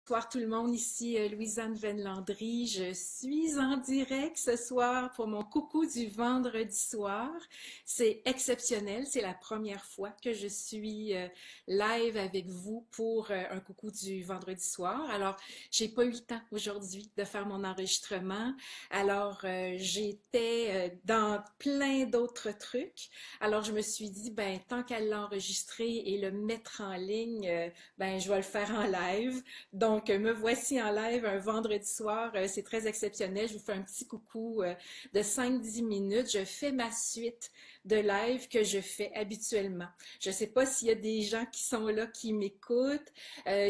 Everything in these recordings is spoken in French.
Bonsoir tout le monde, ici Louise-Anne Venlandry. Je suis en direct ce soir pour mon coucou du vendredi soir. C'est exceptionnel, c'est la première fois que je suis live avec vous pour un coucou du vendredi soir. Alors, j'ai pas eu le temps aujourd'hui de faire mon enregistrement. Alors, j'étais dans plein d'autres trucs. Alors, je me suis dit, ben, tant qu'à l'enregistrer et le mettre en ligne, ben, je vais le faire en live. Donc, me voici en live un vendredi soir. C'est très exceptionnel. Je vous fais un petit coucou de 5-10 minutes. Je fais ma suite de live que je fais habituellement. Je ne sais pas s'il y a des gens qui sont là, qui m'écoutent.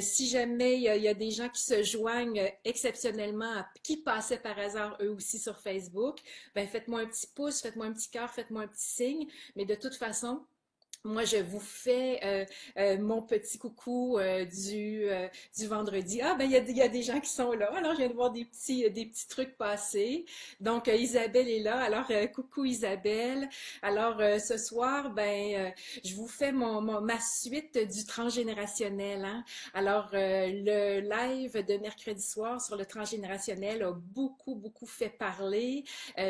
Si jamais il y a des gens qui se joignent exceptionnellement, qui passaient par hasard eux aussi sur Facebook, ben faites-moi un petit pouce, faites-moi un petit cœur, faites-moi un petit signe. Mais de toute façon, moi, je vous fais mon petit coucou du vendredi. Ah, ben, il y a des gens qui sont là. Alors, je viens de voir des petits trucs passer. Donc, Isabelle est là. Alors, coucou Isabelle. Alors, ce soir, ben, je vous fais ma suite du transgénérationnel, hein. Alors, le live de mercredi soir sur le transgénérationnel a beaucoup, beaucoup fait parler.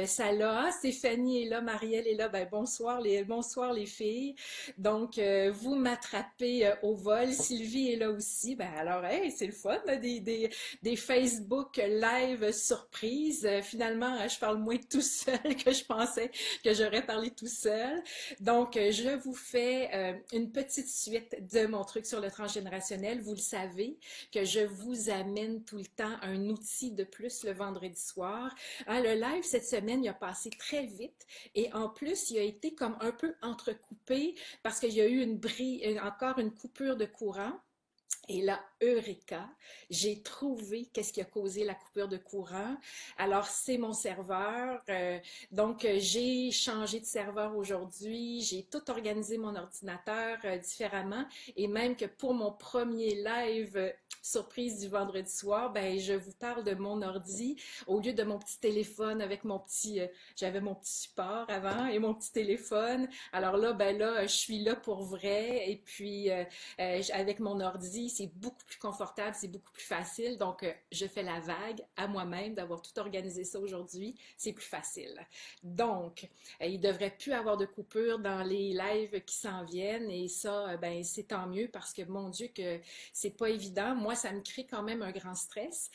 Ça l'a. Stéphanie est là, Marielle est là. Ben, bonsoir les filles. Donc, vous m'attrapez au vol. Sylvie est là aussi. Ben alors, hey, c'est le fun, là, des Facebook live surprises. Finalement, je parle moins tout seul que je pensais que j'aurais parlé tout seul. Donc, je vous fais une petite suite de mon truc sur le transgénérationnel. Vous le savez que je vous amène tout le temps un outil de plus le vendredi soir. Hein, le live cette semaine, il a passé très vite et en plus, il a été comme un peu entrecoupé parce qu'il y a eu encore une coupure de courant. Et là, Eureka, j'ai trouvé qu'est-ce qui a causé la coupure de courant. Alors, c'est mon serveur. Donc, j'ai changé de serveur aujourd'hui. J'ai tout organisé mon ordinateur différemment. Et même que pour mon premier live surprise du vendredi soir, ben, je vous parle de mon ordi au lieu de mon petit téléphone avec j'avais mon petit support avant et mon petit téléphone. Alors là, ben là, je suis là pour vrai. Et puis, avec mon ordi, c'est beaucoup plus confortable, c'est beaucoup plus facile. Donc, je fais la vague à moi-même d'avoir tout organisé ça aujourd'hui. C'est plus facile. Donc, il ne devrait plus avoir de coupure dans les lives qui s'en viennent. Et ça, ben, c'est tant mieux parce que, mon Dieu, que c'est pas évident. Moi, ça me crée quand même un grand stress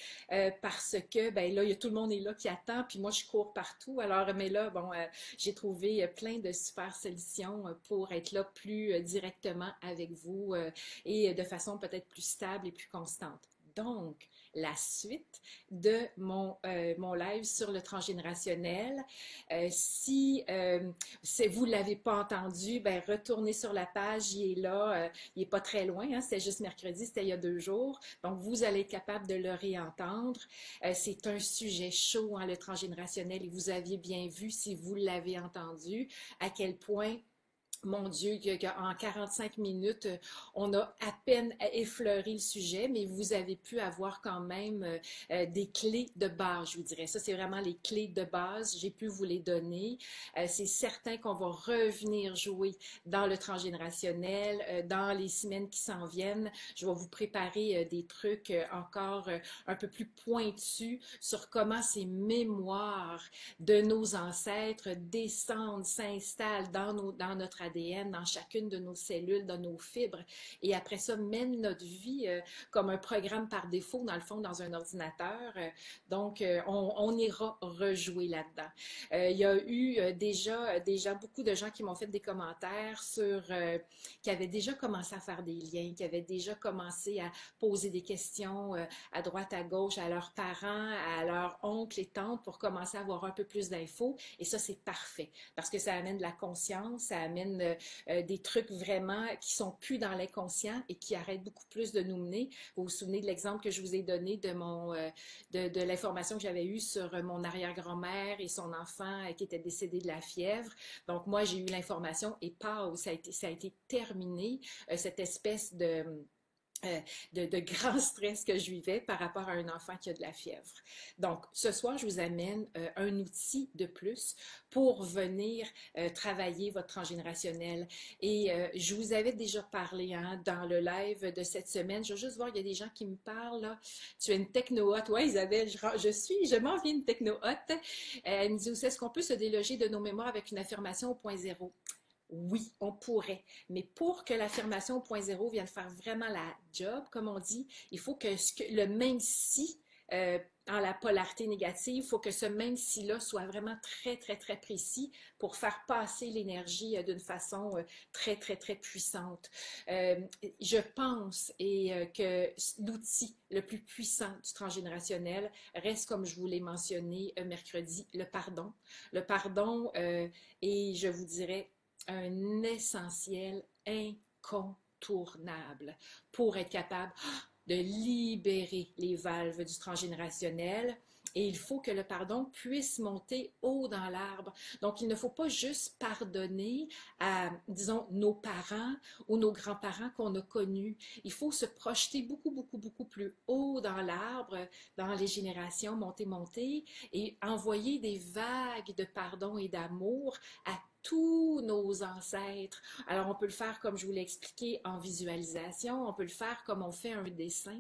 parce que, ben là, tout le monde est là qui attend. Puis moi, je cours partout. Alors, mais là, bon, j'ai trouvé plein de super solutions pour être là plus directement avec vous et de façon peut-être plus stable et plus constante. Donc, la suite de mon live sur le transgénérationnel. Si vous ne l'avez pas entendu, ben, retournez sur la page, il est là, il n'est pas très loin, hein, c'était juste mercredi, c'était il y a 2 jours. Donc, vous allez être capable de le réentendre. C'est un sujet chaud, hein, le transgénérationnel, et vous aviez bien vu, si vous l'avez entendu, à quel point mon Dieu, en 45 minutes, on a à peine effleuré le sujet, mais vous avez pu avoir quand même des clés de base, je vous dirais. Ça, c'est vraiment les clés de base. J'ai pu vous les donner. C'est certain qu'on va revenir jouer dans le transgénérationnel, dans les semaines qui s'en viennent. Je vais vous préparer des trucs encore un peu plus pointus sur comment ces mémoires de nos ancêtres descendent, s'installent dans notre ADN, dans chacune de nos cellules, dans nos fibres, et après ça, mènent notre vie comme un programme par défaut, dans le fond, dans un ordinateur. Donc, on ira rejouer là-dedans. Il y a eu déjà beaucoup de gens qui m'ont fait des commentaires qui avaient déjà commencé à faire des liens, qui avaient déjà commencé à poser des questions à droite, à gauche, à leurs parents, à leurs oncles et tantes pour commencer à avoir un peu plus d'infos. Et ça, c'est parfait parce que ça amène de la conscience, ça amène des trucs vraiment qui sont plus dans l'inconscient et qui arrêtent beaucoup plus de nous mener. Vous vous souvenez de l'exemple que je vous ai donné de l'information que j'avais eue sur mon arrière-grand-mère et son enfant qui était décédé de la fièvre. Donc, moi, j'ai eu l'information et ça a été terminé, cette espèce euh, de grand stress que je vivais par rapport à un enfant qui a de la fièvre. Donc, ce soir, je vous amène un outil de plus pour venir travailler votre transgénérationnel. Et je vous avais déjà parlé hein, dans le live de cette semaine. Je veux juste voir, il y a des gens qui me parlent. Là. Tu es une techno-hôte. Oui, Isabelle, je m'en viens une techno-hôte. Elle me dit aussi, est-ce qu'on peut se déloger de nos mémoires avec une affirmation au point zéro? Oui, on pourrait, mais pour que l'affirmation au point zéro vienne faire vraiment la job, comme on dit, il faut que, le même si en la polarité négative, il faut que ce même si-là soit vraiment très, très, très précis pour faire passer l'énergie d'une façon très, très, très puissante. Euh, je pense que l'outil le plus puissant du transgénérationnel reste, comme je vous l'ai mentionné mercredi, le pardon. Le pardon, et je vous dirais, un essentiel incontournable pour être capable de libérer les valves du transgénérationnel. Et il faut que le pardon puisse monter haut dans l'arbre. Donc, il ne faut pas juste pardonner à, disons, nos parents ou nos grands-parents qu'on a connus. Il faut se projeter beaucoup, beaucoup, beaucoup plus haut dans l'arbre, dans les générations, monter, monter, et envoyer des vagues de pardon et d'amour à tous nos ancêtres. Alors, on peut le faire comme je vous l'ai expliqué en visualisation, on peut le faire comme on fait un dessin.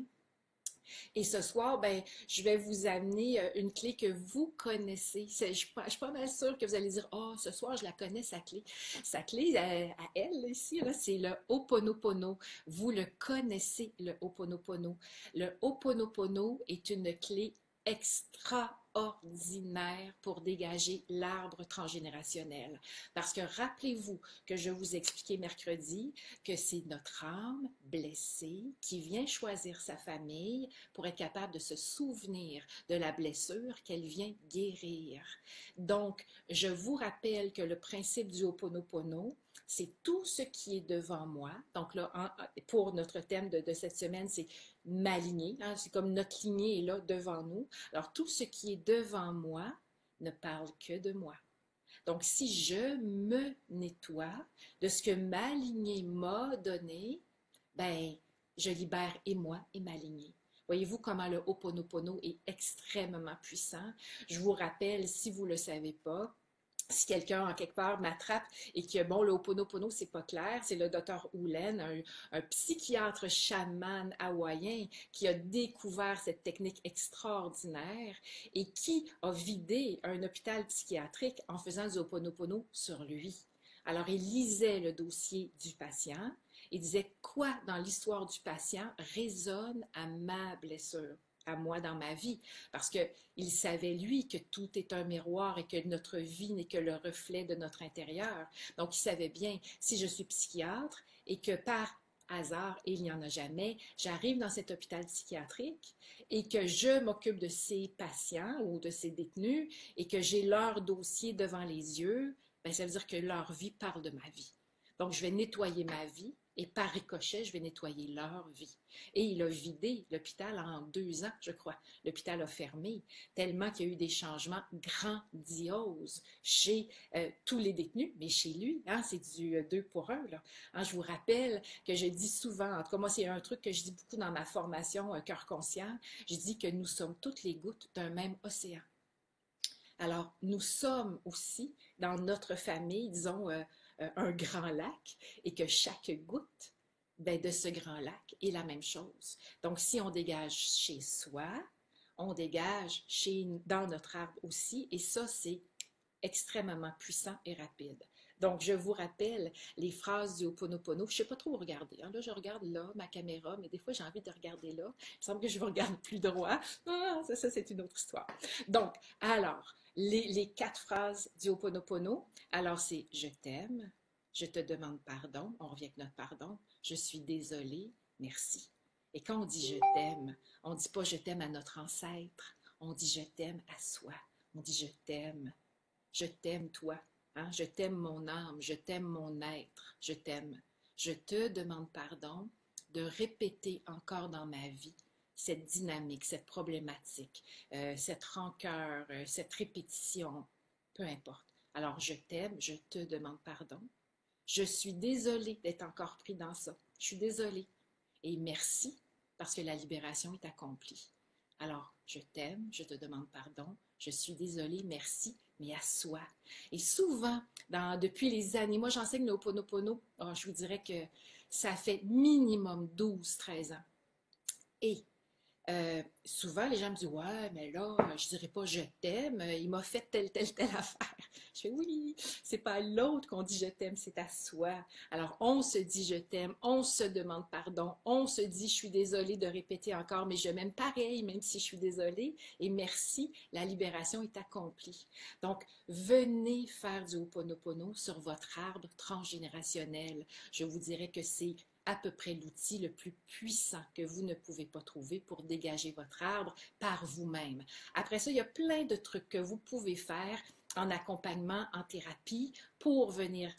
Et ce soir, ben, je vais vous amener une clé que vous connaissez. Je suis pas mal sûre que vous allez dire, oh, ce soir, je la connais, sa clé. Sa clé, à elle, ici, là, c'est le Ho'oponopono. Vous le connaissez, le Ho'oponopono. Le Ho'oponopono est une clé extraordinaire pour dégager l'arbre transgénérationnel. Parce que rappelez-vous que je vous expliquais mercredi que c'est notre âme blessée qui vient choisir sa famille pour être capable de se souvenir de la blessure qu'elle vient guérir. Donc, je vous rappelle que le principe du Ho'oponopono, c'est tout ce qui est devant moi. Donc là, pour notre thème de cette semaine, c'est ma lignée. Hein, c'est comme notre lignée est là devant nous. Alors tout ce qui est devant moi ne parle que de moi. Donc si je me nettoie de ce que ma lignée m'a donné, ben je libère et moi et ma lignée. Voyez-vous comment le Ho'oponopono est extrêmement puissant. Je vous rappelle, si vous ne le savez pas, si quelqu'un en quelque part m'attrape et que bon, le Ho'oponopono, c'est pas clair, c'est le docteur Houlen, un psychiatre chaman hawaïen qui a découvert cette technique extraordinaire et qui a vidé un hôpital psychiatrique en faisant du Ho'oponopono sur lui. Alors, il lisait le dossier du patient et disait quoi dans l'histoire du patient résonne à ma blessure, à moi dans ma vie, parce qu'il savait, lui, que tout est un miroir et que notre vie n'est que le reflet de notre intérieur. Donc, il savait bien, si je suis psychiatre et que par hasard, et il n'y en a jamais, j'arrive dans cet hôpital psychiatrique et que je m'occupe de ces patients ou de ces détenus et que j'ai leur dossier devant les yeux, ben, ça veut dire que leur vie parle de ma vie. Donc, je vais nettoyer ma vie et par ricochet, je vais nettoyer leur vie. Et il a vidé l'hôpital en 2 ans, je crois. L'hôpital a fermé, tellement qu'il y a eu des changements grandioses chez tous les détenus, mais chez lui, hein, c'est du 2 pour 1. Là. Hein, je vous rappelle que je dis souvent, en tout cas moi c'est un truc que je dis beaucoup dans ma formation Cœur conscient, je dis que nous sommes toutes les gouttes d'un même océan. Alors, nous sommes aussi, dans notre famille, disons, un grand lac, et que chaque goutte ben, de ce grand lac est la même chose. Donc, si on dégage chez soi, on dégage dans notre arbre aussi, et ça, c'est extrêmement puissant et rapide. Donc, je vous rappelle les phrases du Ho'oponopono. Je ne sais pas trop où regarder. Hein. Là, je regarde là, ma caméra, mais des fois, j'ai envie de regarder là. Il me semble que je regarde plus droit. Ah, ça c'est une autre histoire. Donc, alors, les 4 phrases du Ho'oponopono. Alors, c'est « Je t'aime »,« Je te demande pardon », on revient avec notre pardon, « Je suis désolée »,« Merci ». Et quand on dit « Je t'aime », on ne dit pas « Je t'aime » à notre ancêtre. On dit « Je t'aime » à soi. On dit « Je t'aime ». Je t'aime, toi. Hein? Je t'aime, mon âme. Je t'aime, mon être. Je t'aime. Je te demande pardon de répéter encore dans ma vie cette dynamique, cette problématique, cette rancœur, cette répétition, peu importe. Alors, je t'aime, je te demande pardon. Je suis désolée d'être encore pris dans ça. Je suis désolée. Et merci parce que la libération est accomplie. Alors, je t'aime, je te demande pardon, je suis désolée, merci, mais à soi. Et souvent, depuis les années, moi j'enseigne le Ho'oponopono, je vous dirais que ça fait minimum 12, 13 ans. Et souvent, les gens me disent, ouais, mais là, je dirais pas je t'aime, il m'a fait telle affaire. Je fais, oui, c'est pas à l'autre qu'on dit je t'aime, c'est à soi. Alors, on se dit je t'aime, on se demande pardon, on se dit je suis désolée de répéter encore, mais je m'aime pareil, même si je suis désolée, et merci, la libération est accomplie. Donc, venez faire du Ho'oponopono sur votre arbre transgénérationnel. Je vous dirais que c'est à peu près l'outil le plus puissant que vous ne pouvez pas trouver pour dégager votre arbre par vous-même. Après ça, il y a plein de trucs que vous pouvez faire en accompagnement, en thérapie, pour venir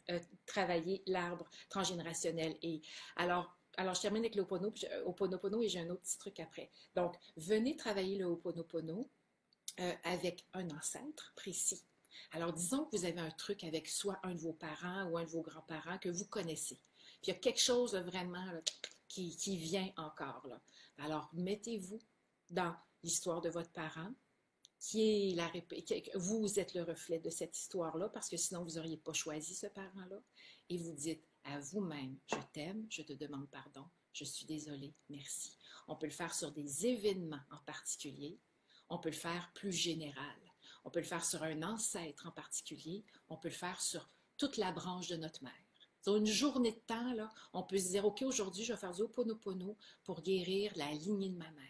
travailler l'arbre transgénérationnel. Et alors, je termine avec le Ho'oponopono et j'ai un autre petit truc après. Donc, venez travailler le Ho'oponopono avec un ancêtre précis. Alors, disons que vous avez un truc avec soit un de vos parents ou un de vos grands-parents que vous connaissez. Puis il y a quelque chose vraiment là, qui vient encore. Là. Alors, mettez-vous dans l'histoire de votre parent, qui est vous êtes le reflet de cette histoire-là, parce que sinon vous n'auriez pas choisi ce parent-là, et vous dites à vous-même, je t'aime, je te demande pardon, je suis désolée, merci. On peut le faire sur des événements en particulier, on peut le faire plus général, on peut le faire sur un ancêtre en particulier, on peut le faire sur toute la branche de notre mère. Sur une journée de temps, là, on peut se dire, OK, aujourd'hui, je vais faire du Ho'oponopono pour guérir la lignée de ma mère.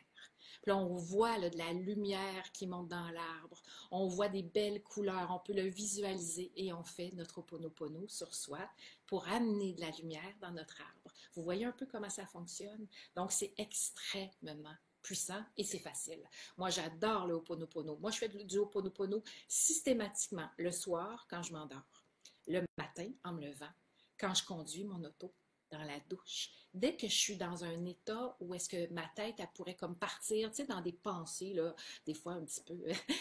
Puis là, on voit là, de la lumière qui monte dans l'arbre. On voit des belles couleurs. On peut le visualiser et on fait notre Ho'oponopono sur soi pour amener de la lumière dans notre arbre. Vous voyez un peu comment ça fonctionne? Donc, c'est extrêmement puissant et c'est facile. Moi, j'adore le Ho'oponopono. Moi, je fais du Ho'oponopono systématiquement le soir quand je m'endors, le matin en me levant, quand je conduis mon auto, dans la douche. Dès que je suis dans un état où est-ce que ma tête, elle pourrait comme partir, tu sais, dans des pensées, là, des fois un petit peu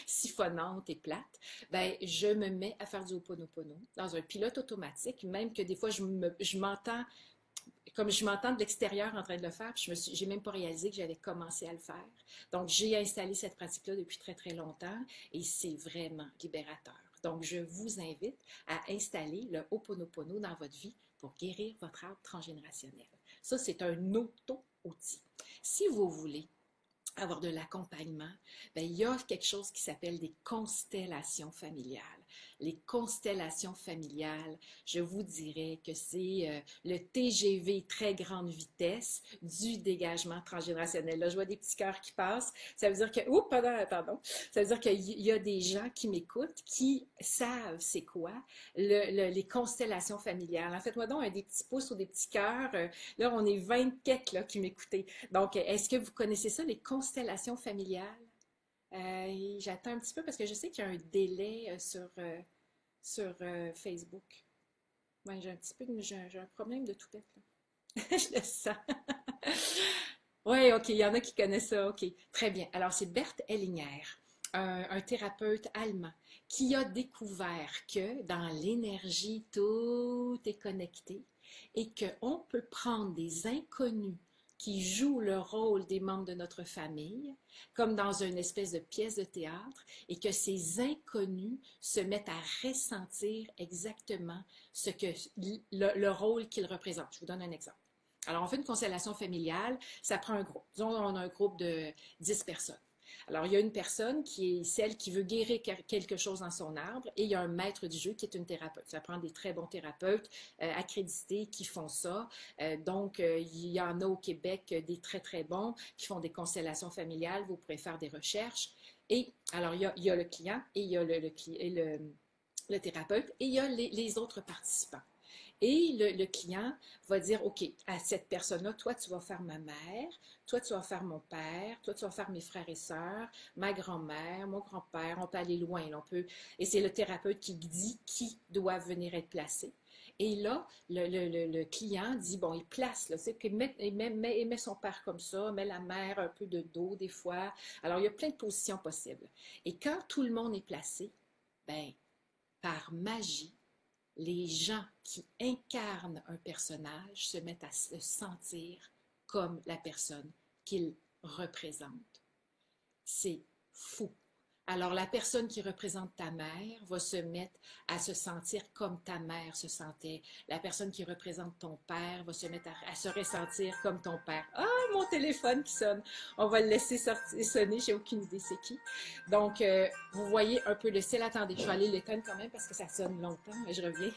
siphonnantes et plates, ben, je me mets à faire du Ho'oponopono dans un pilote automatique, même que des fois, je m'entends, comme je m'entends de l'extérieur en train de le faire, puis j'ai même pas réalisé que j'avais commencé à le faire. Donc, j'ai installé cette pratique-là depuis très, très longtemps et c'est vraiment libérateur. Donc, je vous invite à installer le Ho'oponopono dans votre vie pour guérir votre arbre transgénérationnel. Ça, c'est un auto-outil. Si vous voulez avoir de l'accompagnement, ben, il y a quelque chose qui s'appelle des constellations familiales. Les constellations familiales, je vous dirais que c'est le TGV très grande vitesse du dégagement transgénérationnel. Là, je vois des petits cœurs qui passent. Ça veut dire que, oups, pardon, ça veut dire qu'il y a des gens qui m'écoutent, qui savent c'est quoi les constellations familiales. En fait, moi donc, des petits pouces ou des petits cœurs. Là, on est 20 quelques là, qui m'écoutaient. Donc, est-ce que vous connaissez ça, les constellations familiales? J'attends un petit peu parce que je sais qu'il y a un délai sur Facebook. Ouais, j'ai un petit peu, j'ai un problème de toupette, là. Je le sens. Oui, OK, il y en a qui connaissent ça. OK, très bien. Alors, c'est Bert Hellinger, un thérapeute allemand, qui a découvert que dans l'énergie, tout est connecté et qu'on peut prendre des inconnus qui jouent le rôle des membres de notre famille, comme dans une espèce de pièce de théâtre, et que ces inconnus se mettent à ressentir exactement ce que le rôle qu'ils représentent. Je vous donne un exemple. Alors, on fait une constellation familiale, ça prend un groupe. Disons, on a un groupe de 10 personnes. Alors, il y a une personne qui est celle qui veut guérir quelque chose dans son arbre et il y a un maître du jeu qui est une thérapeute. Ça prend des très bons thérapeutes accrédités qui font ça. Donc, il y en a au Québec des très, très bons qui font des constellations familiales. Vous pourrez faire des recherches. Et alors, il y a le client et il y a le thérapeute et il y a les autres participants. Et le client va dire, OK, à cette personne-là, toi, tu vas faire ma mère, toi, tu vas faire mon père, toi, tu vas faire mes frères et sœurs, ma grand-mère, mon grand-père, on peut aller loin. Là, et c'est le thérapeute qui dit qui doit venir être placé. Et là, le client dit, bon, il place, là, il met son père comme ça, met la mère un peu de dos des fois. Alors, il y a plein de positions possibles. Et quand tout le monde est placé, ben, par magie, les gens qui incarnent un personnage se mettent à se sentir comme la personne qu'ils représentent. C'est fou. Alors, la personne qui représente ta mère va se mettre à se sentir comme ta mère se sentait. La personne qui représente ton père va se mettre à se ressentir comme ton père. Ah, mon téléphone qui sonne. On va le laisser sonner, j'ai aucune idée c'est qui. Donc, vous voyez un peu le ciel. Attendez, je vais aller l'éteindre quand même parce que ça sonne longtemps et je reviens.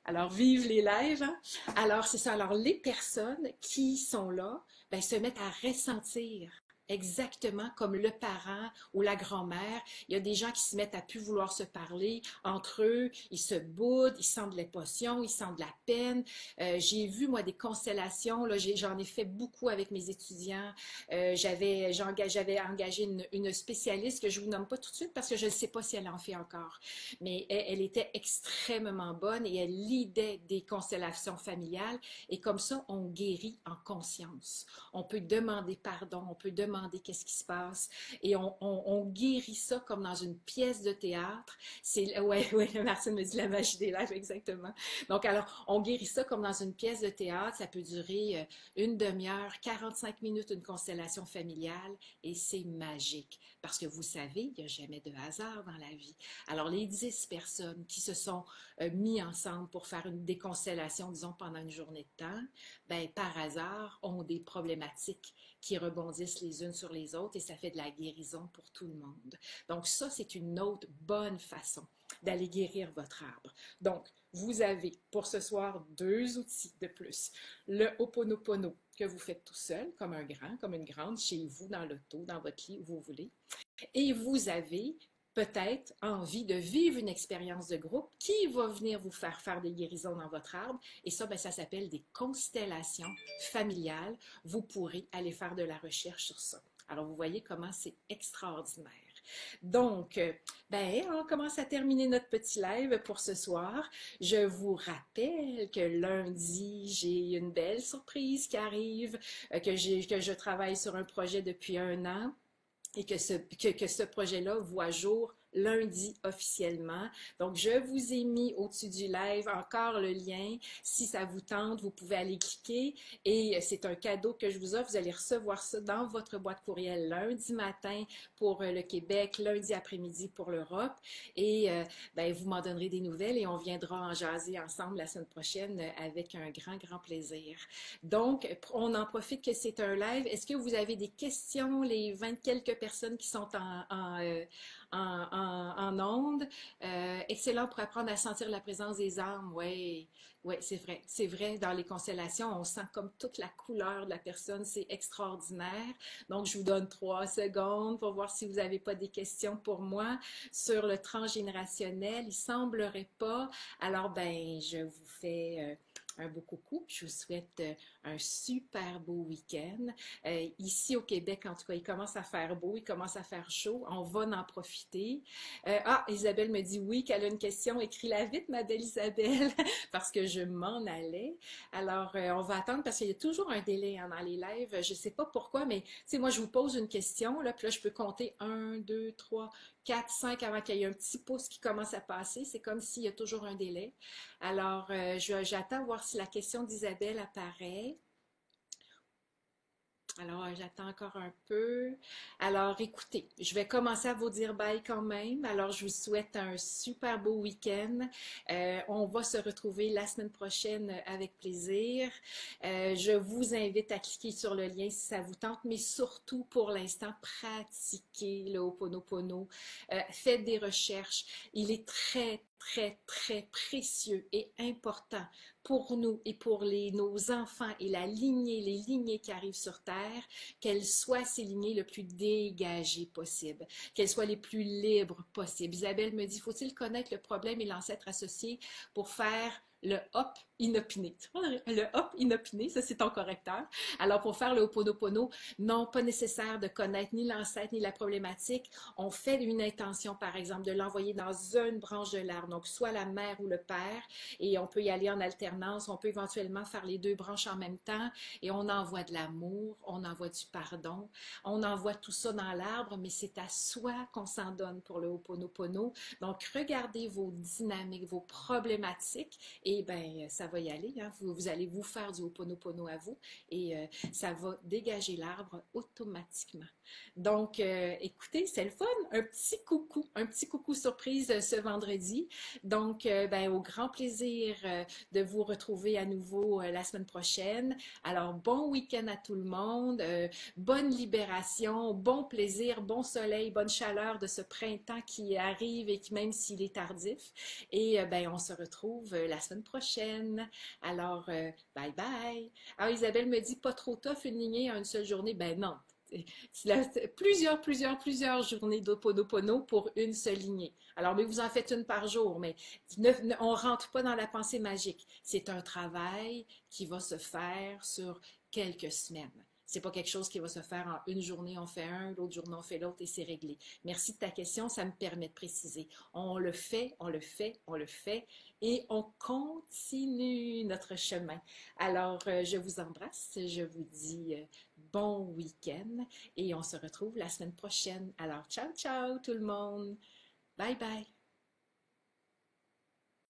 Alors, vive les lives, hein? Alors, c'est ça. Alors, les personnes qui sont là, ben, se mettent à ressentir exactement comme le parent ou la grand-mère. Il y a des gens qui se mettent à plus vouloir se parler entre eux. Ils se boudent, ils sentent les potions, ils sentent de la peine. J'ai vu, moi, des constellations. Là, j'en ai fait beaucoup avec mes étudiants. J'avais engagé une spécialiste que je ne vous nomme pas tout de suite parce que je ne sais pas si elle en fait encore. Mais elle était extrêmement bonne et elle lidait des constellations familiales. Et comme ça, on guérit en conscience. On peut demander pardon, on peut demander qu'est-ce qui se passe et on guérit ça comme dans une pièce de théâtre. Ouais, Martine me dit la magie des lives, exactement. Donc, alors, on guérit ça comme dans une pièce de théâtre. Ça peut durer une demi-heure, 45 minutes, une constellation familiale et c'est magique. Parce que vous savez, il n'y a jamais de hasard dans la vie. Alors, les 10 personnes qui se sont mis ensemble pour faire des constellations, disons, pendant une journée de temps, ben, par hasard, ont des problématiques qui rebondissent les unes sur les autres et ça fait de la guérison pour tout le monde. Donc, ça, c'est une autre bonne façon d'aller guérir votre arbre. Donc, vous avez pour ce soir 2 outils de plus. Le Ho'oponopono que vous faites tout seul, comme un grand, comme une grande, chez vous, dans l'auto, dans votre lit, où vous voulez. Et vous avez peut-être envie de vivre une expérience de groupe qui va venir vous faire des guérisons dans votre arbre. Et ça, ben, ça s'appelle des constellations familiales. Vous pourrez aller faire de la recherche sur ça. Alors, vous voyez comment c'est extraordinaire. Donc, ben, on commence à terminer notre petit live pour ce soir. Je vous rappelle que lundi, j'ai une belle surprise qui arrive, que je travaille sur un projet depuis 1 an et que ce projet-là voit jour lundi officiellement. Donc, je vous ai mis au-dessus du live encore le lien. Si ça vous tente, vous pouvez aller cliquer et c'est un cadeau que je vous offre. Vous allez recevoir ça dans votre boîte courriel lundi matin pour le Québec, lundi après-midi pour l'Europe et ben, vous m'en donnerez des nouvelles et on viendra en jaser ensemble la semaine prochaine avec un grand, grand plaisir. Donc, on en profite que c'est un live. Est-ce que vous avez des questions, les 20 quelques personnes qui sont en ondes? Excellent pour apprendre à sentir la présence des âmes. Oui, ouais, c'est vrai. C'est vrai, dans les constellations, on sent comme toute la couleur de la personne. C'est extraordinaire. Donc, je vous donne 3 secondes pour voir si vous n'avez pas des questions pour moi sur le transgénérationnel. Il semblerait pas. Alors, ben, je vous fais un beau coucou. Je vous souhaite un super beau week-end. Ici au Québec, en tout cas, il commence à faire beau, il commence à faire chaud. On va en profiter. Isabelle me dit oui, qu'elle a une question. Écris-la vite, ma belle Isabelle, parce que je m'en allais. Alors, on va attendre parce qu'il y a toujours un délai hein, dans les lives. Je ne sais pas pourquoi, mais tu sais, moi, je vous pose une question, là, puis là, je peux compter 1, 2, 3, 4, 5 avant qu'il y ait un petit pouce qui commence à passer. C'est comme s'il y a toujours un délai. Alors, j'attends voir si la question d'Isabelle apparaît. Alors, j'attends encore un peu. Alors, écoutez, je vais commencer à vous dire bye quand même. Alors, je vous souhaite un super beau week-end. On va se retrouver la semaine prochaine avec plaisir. Je vous invite à cliquer sur le lien si ça vous tente, mais surtout pour l'instant, pratiquez le Ho'oponopono. Faites des recherches. Il est très, très, très précieux et important pour nous et pour nos enfants et les lignées qui arrivent sur Terre, qu'elles soient ces lignées le plus dégagées possible, qu'elles soient les plus libres possible. Isabelle me dit, faut-il connaître le problème et l'ancêtre associé pour faire le hop inopiné. Le hop inopiné, ça c'est ton correcteur. Alors pour faire le Ho'oponopono, non, pas nécessaire de connaître ni l'ancêtre ni la problématique. On fait une intention, par exemple, de l'envoyer dans une branche de l'arbre, donc soit la mère ou le père, et on peut y aller en alternance. On peut éventuellement faire les 2 branches en même temps, et on envoie de l'amour, on envoie du pardon, on envoie tout ça dans l'arbre, mais c'est à soi qu'on s'en donne pour le Ho'oponopono. Donc regardez vos dynamiques, vos problématiques, et ben ça va y aller, hein. Vous allez vous faire du Ho'oponopono à vous et ça va dégager l'arbre automatiquement. Donc, écoutez, c'est le fun, un petit coucou surprise ce vendredi. Donc, ben, au grand plaisir de vous retrouver à nouveau la semaine prochaine. Alors, bon week-end à tout le monde, bonne libération, bon plaisir, bon soleil, bonne chaleur de ce printemps qui arrive et qui, même s'il est tardif. Et ben, on se retrouve la semaine prochaine. Alors, bye bye. Alors, Isabelle me dit pas trop tough une lignée en une seule journée. Ben non. Plusieurs journées d'Ho'oponopono pour une seule lignée. Alors, mais vous en faites une par jour, mais on ne rentre pas dans la pensée magique. C'est un travail qui va se faire sur quelques semaines. C'est pas quelque chose qui va se faire en une journée, on fait un, l'autre journée, on fait l'autre et c'est réglé. Merci de ta question, ça me permet de préciser. On le fait, on le fait, on le fait et on continue notre chemin. Alors, je vous embrasse, je vous dis bon week-end et on se retrouve la semaine prochaine. Alors, ciao, ciao tout le monde. Bye bye.